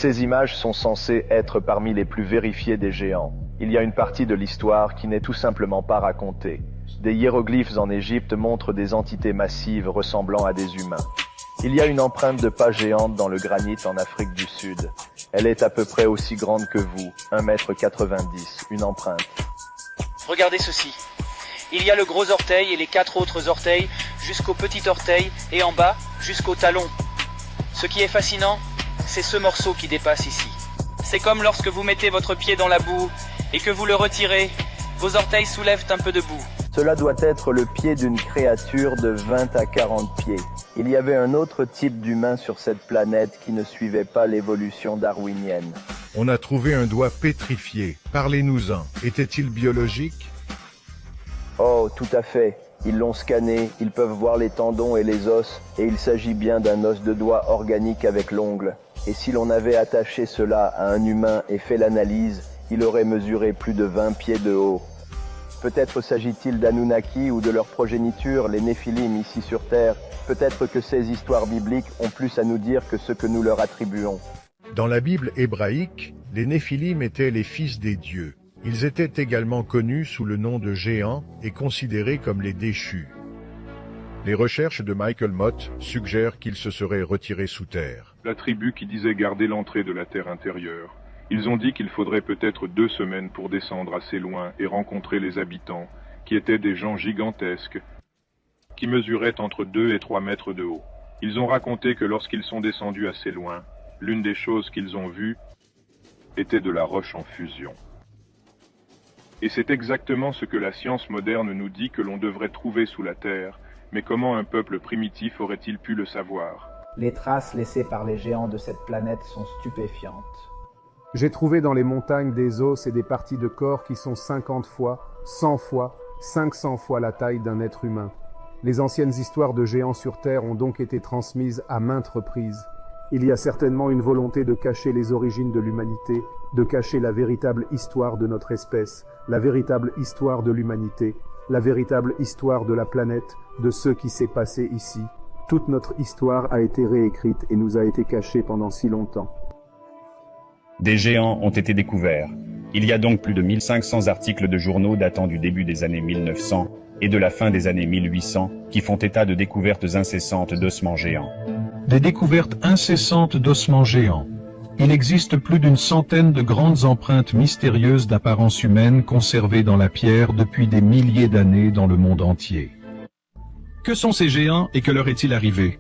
Ces images sont censées être parmi les plus vérifiées des géants. Il y a une partie de l'histoire qui n'est tout simplement pas racontée. Des hiéroglyphes en Égypte montrent des entités massives ressemblant à des humains. Il y a une empreinte de pas géante dans le granit en Afrique du Sud. Elle est à peu près aussi grande que vous, 1,90 m, une empreinte. Regardez ceci. Il y a le gros orteil et les 4 autres orteils jusqu'au petit orteil et en bas jusqu'au talon. Ce qui est fascinant, c'est ce morceau qui dépasse ici. C'est comme lorsque vous mettez votre pied dans la boue et que vous le retirez, vos orteils soulèvent un peu de boue. Cela doit être le pied d'une créature de 20 à 40 pieds. Il y avait un autre type d'humain sur cette planète qui ne suivait pas l'évolution darwinienne. On a trouvé un doigt pétrifié. Parlez-nous-en. Était-il biologique? Oh, tout à fait. Ils l'ont scanné, ils peuvent voir les tendons et les os, et il s'agit bien d'un os de doigt organique avec l'ongle. Et si l'on avait attaché cela à un humain et fait l'analyse, il aurait mesuré plus de 20 pieds de haut. Peut-être s'agit-il d'Anunnaki ou de leur progéniture, les Néphilim ici sur Terre. Peut-être que ces histoires bibliques ont plus à nous dire que ce que nous leur attribuons. Dans la Bible hébraïque, les Néphilim étaient les fils des dieux. Ils étaient également connus sous le nom de géants et considérés comme les déchus. Les recherches de Michael Mott suggèrent qu'ils se seraient retirés sous terre. La tribu qui disait garder l'entrée de la terre intérieure. Ils ont dit qu'il faudrait peut-être 2 semaines pour descendre assez loin et rencontrer les habitants, qui étaient des gens gigantesques, qui mesuraient entre 2 et 3 mètres de haut. Ils ont raconté que lorsqu'ils sont descendus assez loin, l'une des choses qu'ils ont vues était de la roche en fusion. Et c'est exactement ce que la science moderne nous dit que l'on devrait trouver sous la terre, mais comment un peuple primitif aurait-il pu le savoir? Les traces laissées par les géants de cette planète sont stupéfiantes. J'ai trouvé dans les montagnes des os et des parties de corps qui sont 50 fois, 100 fois, 500 fois la taille d'un être humain. Les anciennes histoires de géants sur Terre ont donc été transmises à maintes reprises. Il y a certainement une volonté de cacher les origines de l'humanité, de cacher la véritable histoire de notre espèce, la véritable histoire de l'humanité, la véritable histoire de la planète, de ce qui s'est passé ici. Toute notre histoire a été réécrite et nous a été cachée pendant si longtemps. Des géants ont été découverts. Il y a donc plus de 1500 articles de journaux datant du début des années 1900 et de la fin des années 1800 qui font état de découvertes incessantes d'ossements géants. Des découvertes incessantes d'ossements géants. Il existe plus d'une centaine de grandes empreintes mystérieuses d'apparence humaine conservées dans la pierre depuis des milliers d'années dans le monde entier. Que sont ces géants et que leur est-il arrivé?